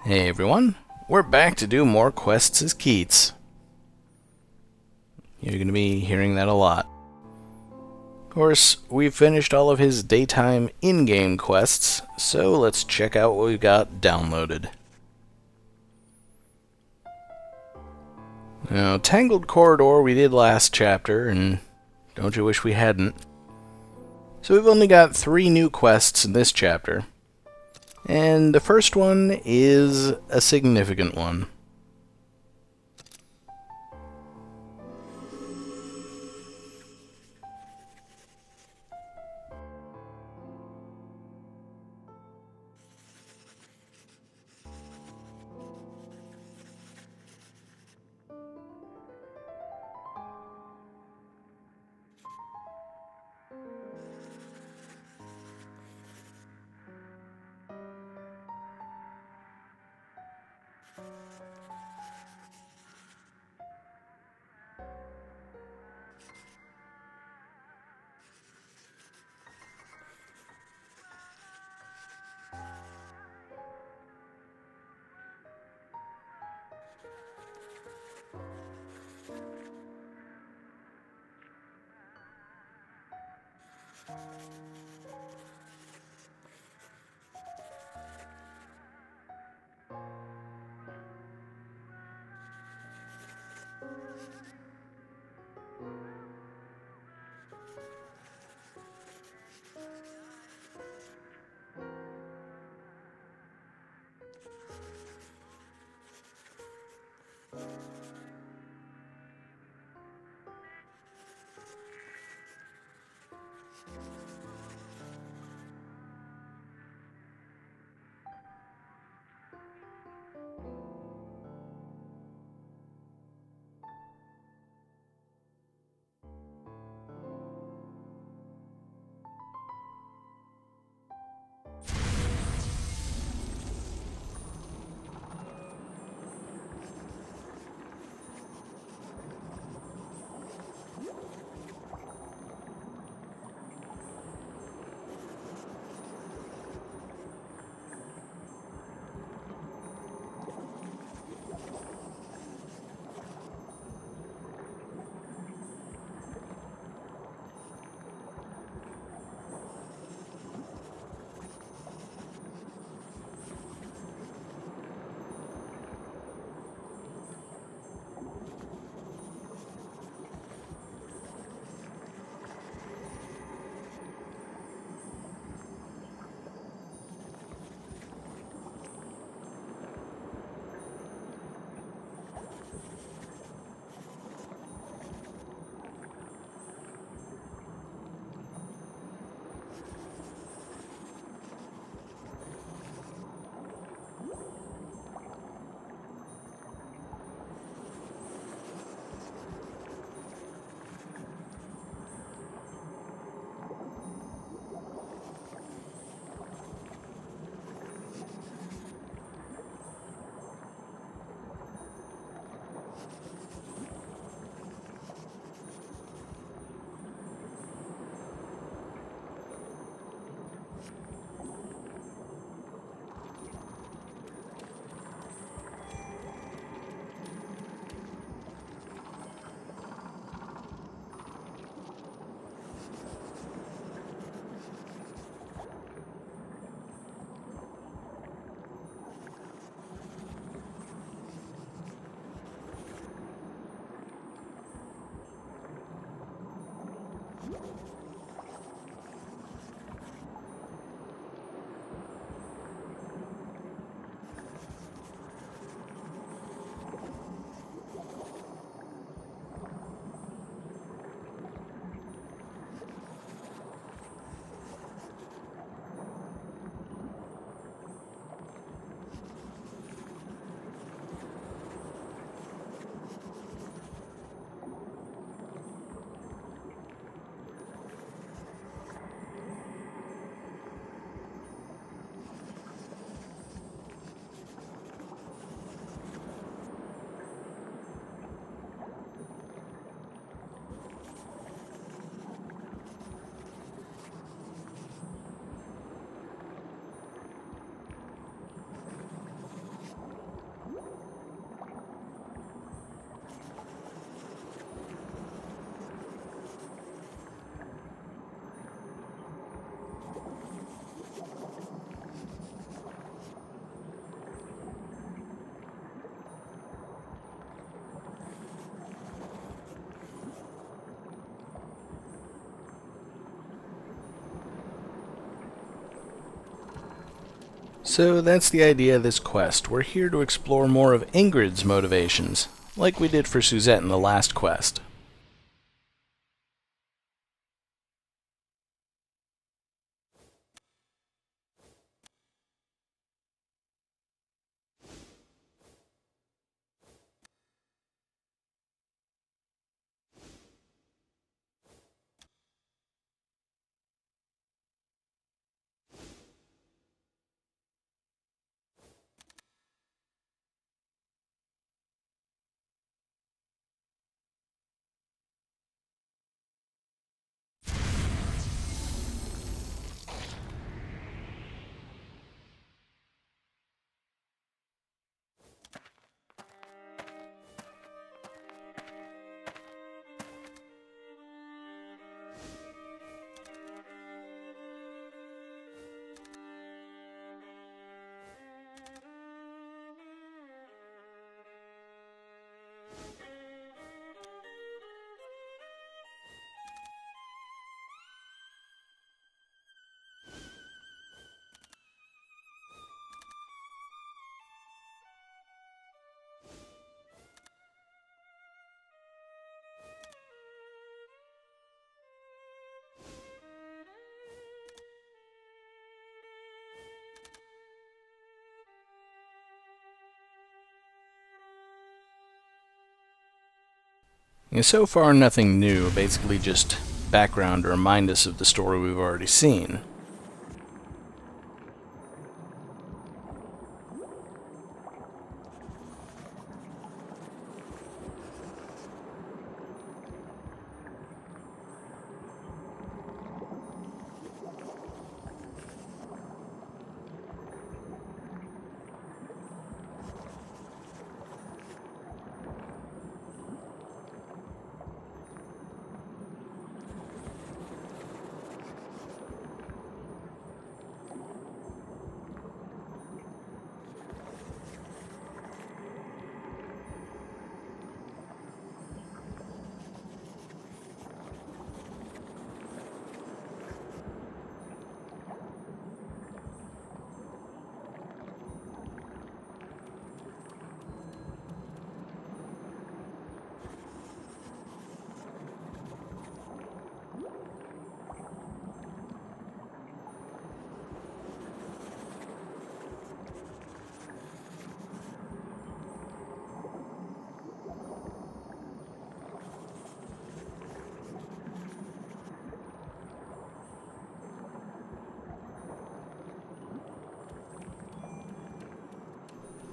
Hey everyone, we're back to do more quests as Keats. You're going to be hearing that a lot. Of course, we've finished all of his daytime in-game quests, so let's check out what we've got downloaded. Now, Tangled Corridor we did last chapter, and don't you wish we hadn't? So we've only got 3 new quests in this chapter. And the first one is a significant one. So that's the idea of this quest. We're here to explore more of Ingrid's motivations, like we did for Suzette in the last quest. So far, nothing new, basically just background to remind us of the story we've already seen.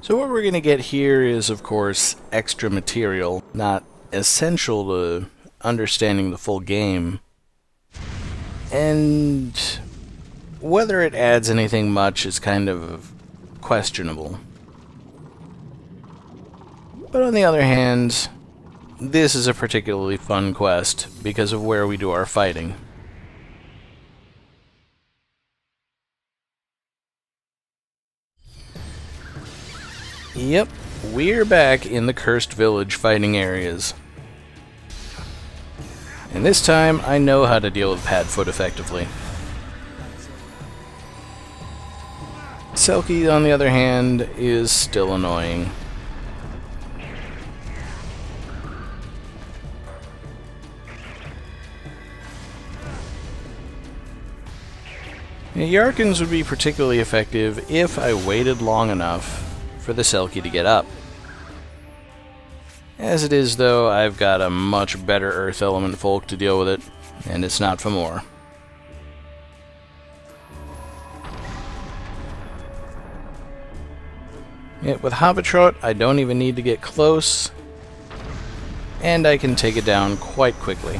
So what we're going to get here is, of course, extra material, not essential to understanding the full game. And whether it adds anything much is kind of questionable. But on the other hand, this is a particularly fun quest because of where we do our fighting. Yep, we're back in the Cursed Village fighting areas. And this time, I know how to deal with Padfoot effectively. Selkie, on the other hand, is still annoying. Yarkins would be particularly effective if I waited long enough for the Selkie to get up. As it is, though, I've got a much better Earth Element folk to deal with it, and it's not for more. Yet with Habitrat, I don't even need to get close, and I can take it down quite quickly.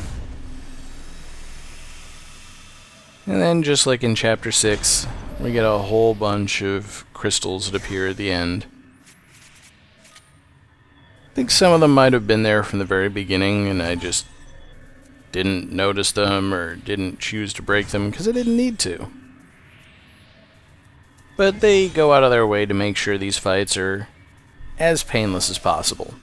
And then, just like in Chapter 6, we get a whole bunch of crystals that appear at the end. I think some of them might have been there from the very beginning, and I just didn't notice them or didn't choose to break them because I didn't need to. But they go out of their way to make sure these fights are as painless as possible.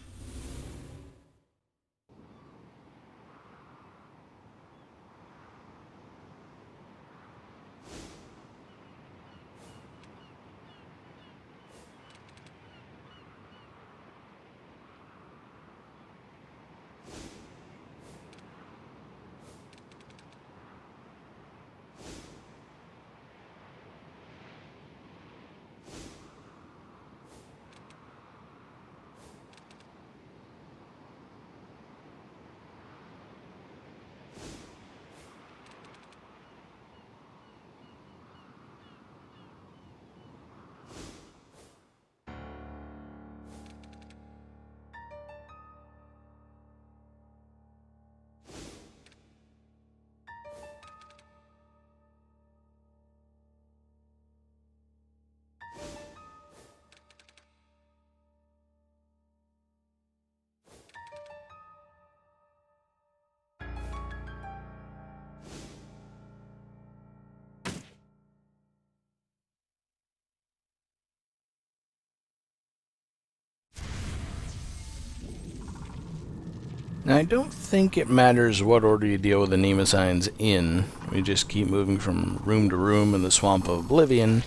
Now, I don't think it matters what order you deal with the Nemesigns in. We just keep moving from room to room in the Swamp of Oblivion,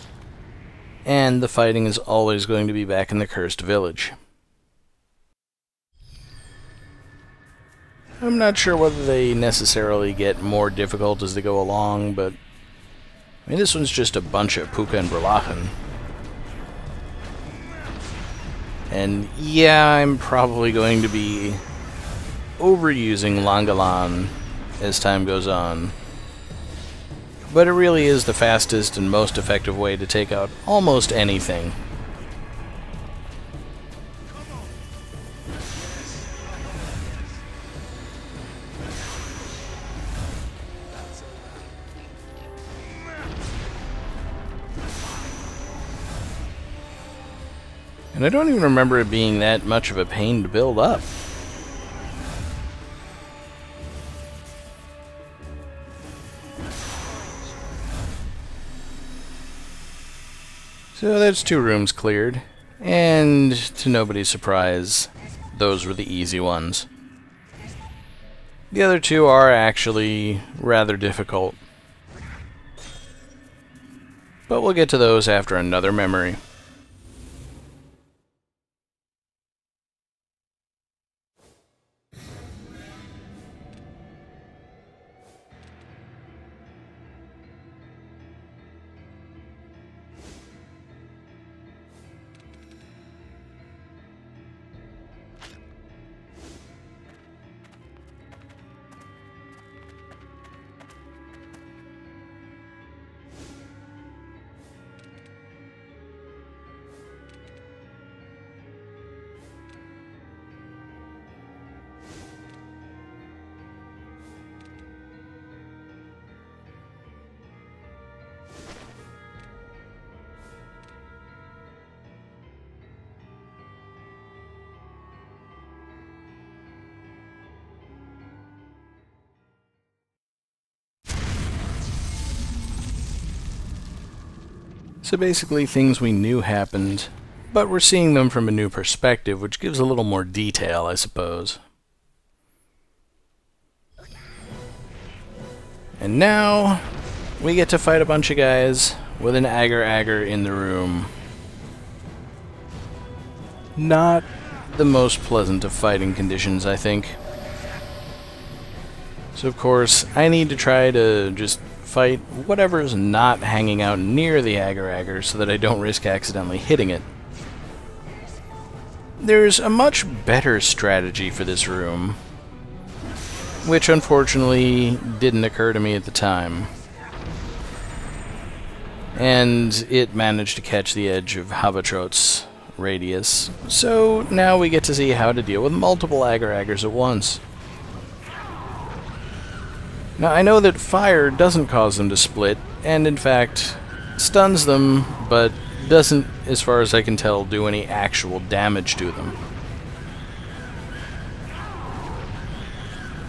and the fighting is always going to be back in the Cursed Village. I'm not sure whether they necessarily get more difficult as they go along, but I mean, this one's just a bunch of Puka and Berlachen. And yeah, I'm probably going to be overusing Langalan as time goes on. But it really is the fastest and most effective way to take out almost anything. And I don't even remember it being that much of a pain to build up. So that's 2 rooms cleared, and to nobody's surprise, those were the easy ones. The other 2 are actually rather difficult, but we'll get to those after another memory. So basically things we knew happened, but we're seeing them from a new perspective, which gives a little more detail, I suppose. And now we get to fight a bunch of guys with an agar in the room. Not the most pleasant of fighting conditions, I think. So of course, I need to try to just fight whatever's not hanging out near the agar so that I don't risk accidentally hitting it. There's a much better strategy for this room, which unfortunately didn't occur to me at the time. And it managed to catch the edge of Havatrot's radius, so now we get to see how to deal with multiple agars at once. Now, I know that fire doesn't cause them to split, and in fact, stuns them, but doesn't, as far as I can tell, do any actual damage to them.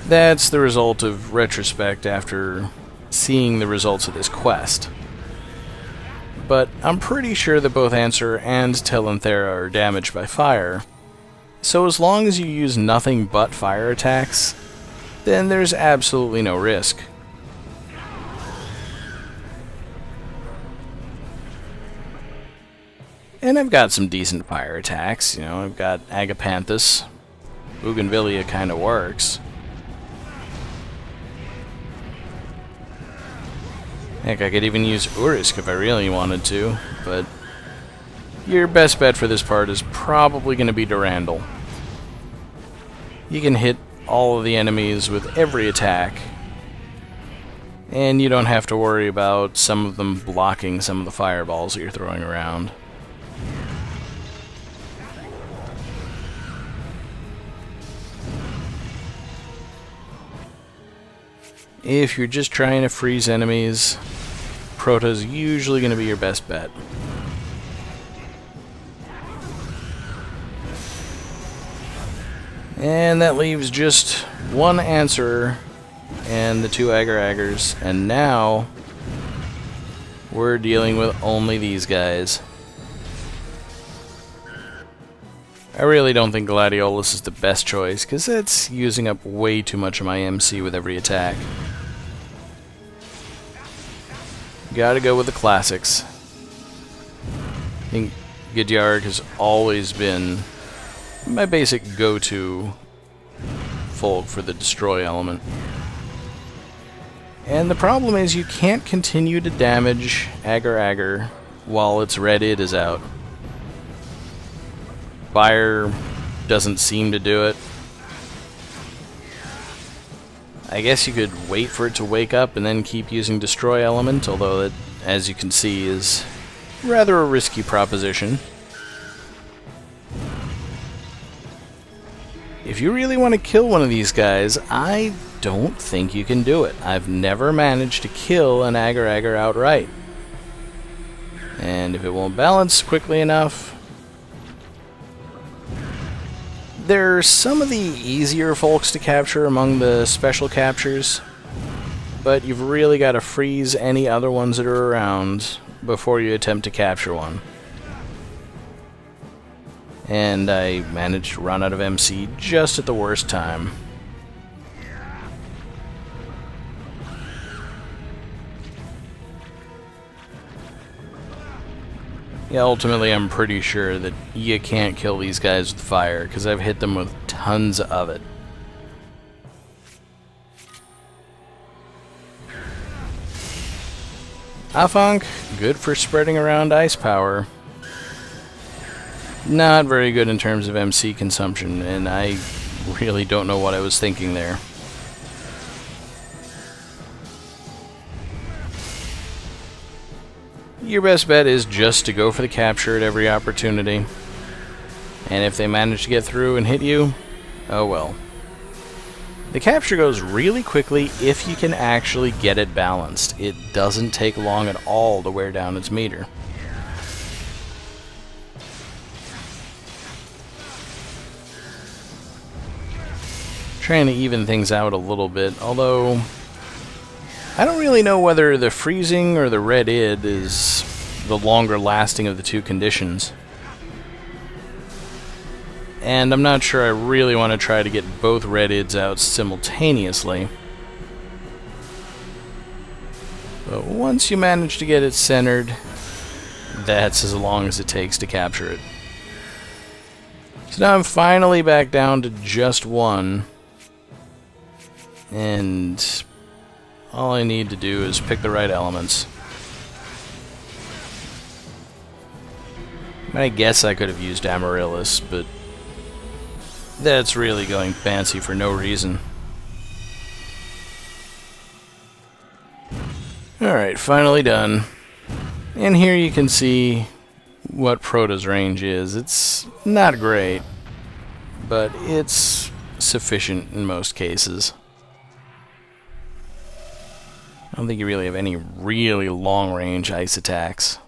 That's the result of retrospect after seeing the results of this quest. But I'm pretty sure that both Answer and Telenthera are damaged by fire, so as long as you use nothing but fire attacks, then there's absolutely no risk. And I've got some decent fire attacks, you know, I've got Agapanthus. Bougainvillea kinda works. Heck, I could even use Urisk if I really wanted to, but your best bet for this part is probably going to be Durandal. You can hit all of the enemies with every attack, and you don't have to worry about some of them blocking some of the fireballs that you're throwing around. If you're just trying to freeze enemies, Prota's usually going to be your best bet. And that leaves just one Answerer and the 2 agars, and now we're dealing with only these guys. I really don't think Gladiolus is the best choice, because it's using up way too much of my MC with every attack. Gotta go with the classics. I think Gidyarg has always been my basic go-to folk for the destroy element. And the problem is you can't continue to damage agar while its red id is out. Fire doesn't seem to do it. I guess you could wait for it to wake up and then keep using destroy element, although that, as you can see, is rather a risky proposition. If you really want to kill one of these guys, I don't think you can do it. I've never managed to kill an agar outright. And if it won't balance quickly enough... There's some of the easier folks to capture among the special captures, but you've really got to freeze any other ones that are around before you attempt to capture one. And I managed to run out of MC just at the worst time. Yeah, ultimately I'm pretty sure that you can't kill these guys with fire, because I've hit them with tons of it. Afank, good for spreading around ice power. Not very good in terms of MC consumption, and I really don't know what I was thinking there. Your best bet is just to go for the capture at every opportunity. And if they manage to get through and hit you, oh well. The capture goes really quickly if you can actually get it balanced. It doesn't take long at all to wear down its meter. Trying to even things out a little bit, although I don't really know whether the freezing or the red id is the longer lasting of the two conditions. And I'm not sure I really want to try to get both red ids out simultaneously. But once you manage to get it centered, that's as long as it takes to capture it. So now I'm finally back down to just one. And all I need to do is pick the right elements. I guess I could have used Amaryllis, but that's really going fancy for no reason. Alright, finally done. And here you can see what Proto's range is. It's not great, but it's sufficient in most cases. I don't think you really have any really long-range ice attacks.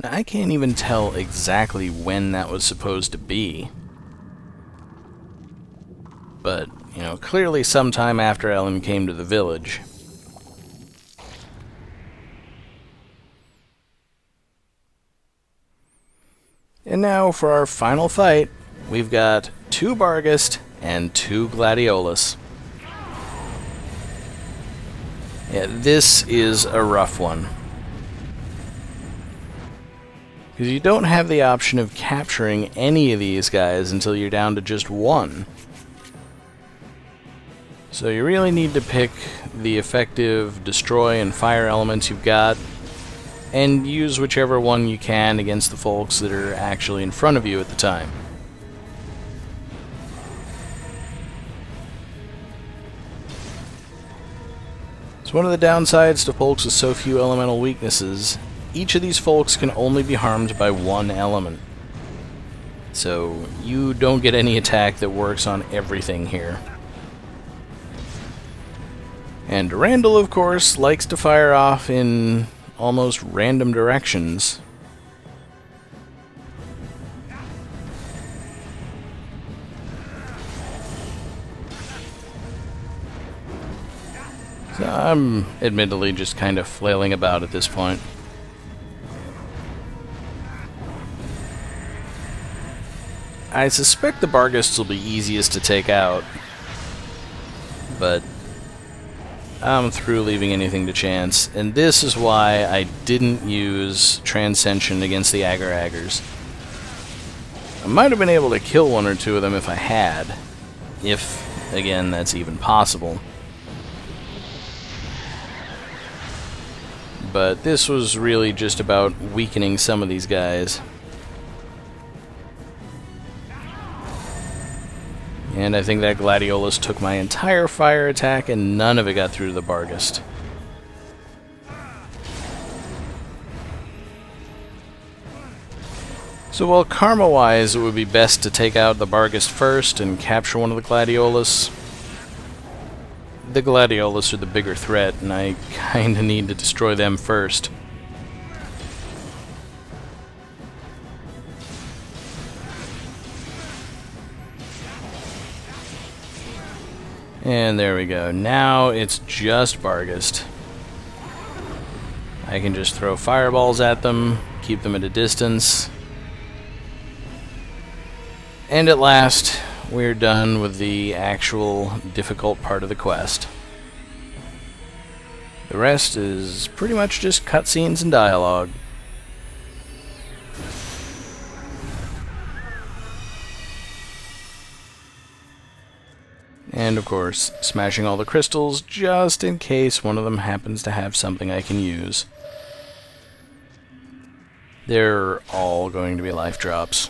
Now, I can't even tell exactly when that was supposed to be. But, you know, clearly sometime after Ellen came to the village. And now for our final fight, we've got 2 Barghest and 2 Gladiolus. Yeah, this is a rough one. Because you don't have the option of capturing any of these guys until you're down to just 1. So you really need to pick the effective destroy and fire elements you've got, and use whichever one you can against the folks that are actually in front of you at the time. So one of the downsides to folks with so few elemental weaknesses, each of these folks can only be harmed by one element. So you don't get any attack that works on everything here. And Randall, of course, likes to fire off in almost random directions. So I'm admittedly just kind of flailing about at this point. I suspect the Barghists will be easiest to take out, but I'm through leaving anything to chance, and this is why I didn't use Transcension against the agars. I might have been able to kill one or two of them if I had, if, again, that's even possible. But this was really just about weakening some of these guys. And I think that Gladiolus took my entire fire attack and none of it got through to the Barghist. So while karma-wise it would be best to take out the Barghist first and capture one of the Gladiolus are the bigger threat, and I kinda need to destroy them first. And there we go. Now it's just Barghist. I can just throw fireballs at them, keep them at a distance. And at last, we're done with the actual difficult part of the quest. The rest is pretty much just cutscenes and dialogue. And of course, smashing all the crystals just in case one of them happens to have something I can use. They're all going to be life drops.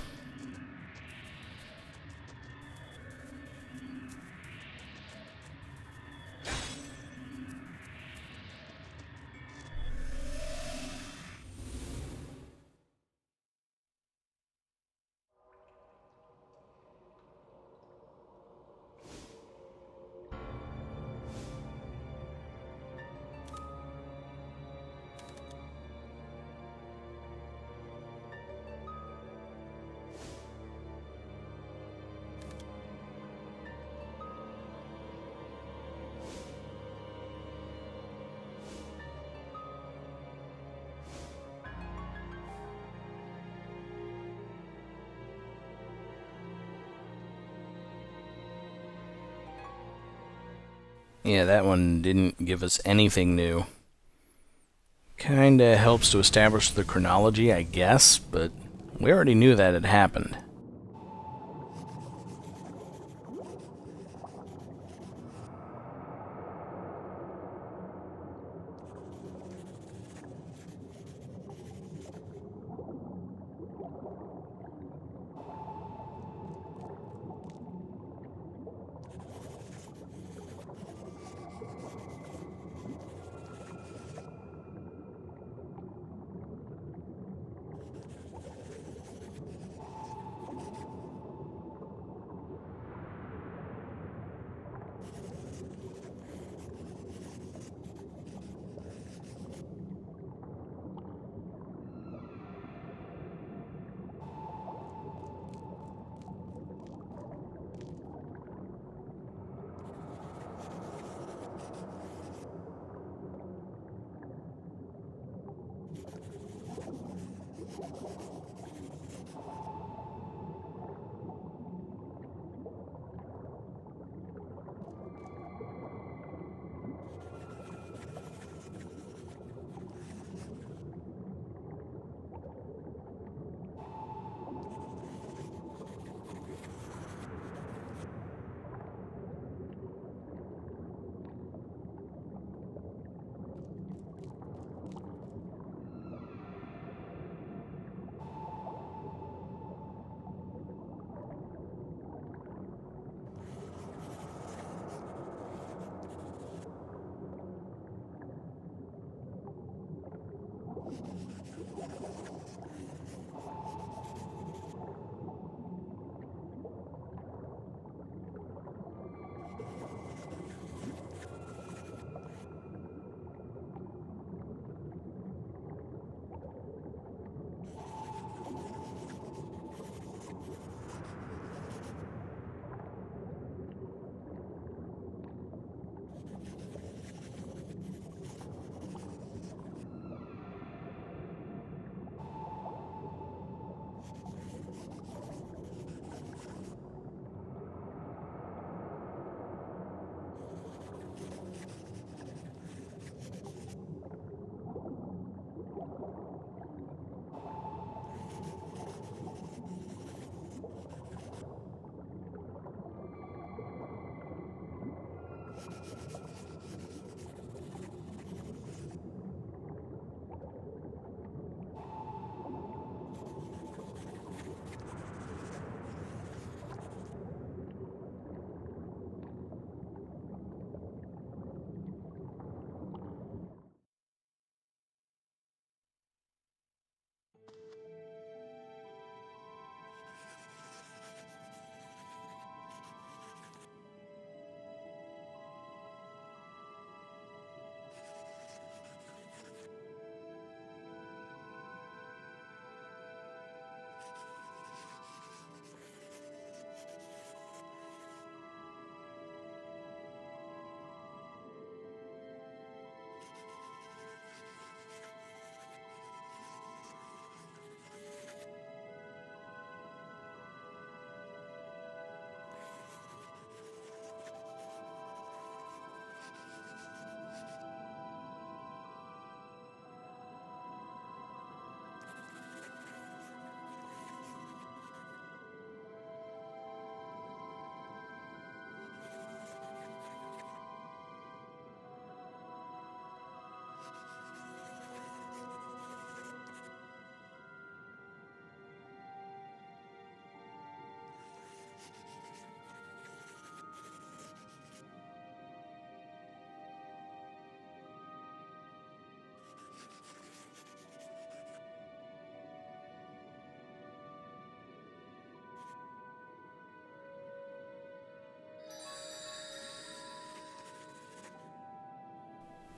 Yeah, that one didn't give us anything new. Kinda helps to establish the chronology, I guess, but we already knew that had happened.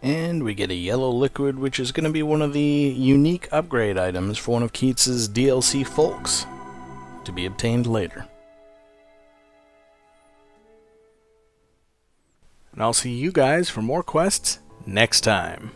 And we get a yellow liquid, which is going to be one of the unique upgrade items for one of Keats' DLC folks, to be obtained later. And I'll see you guys for more quests next time.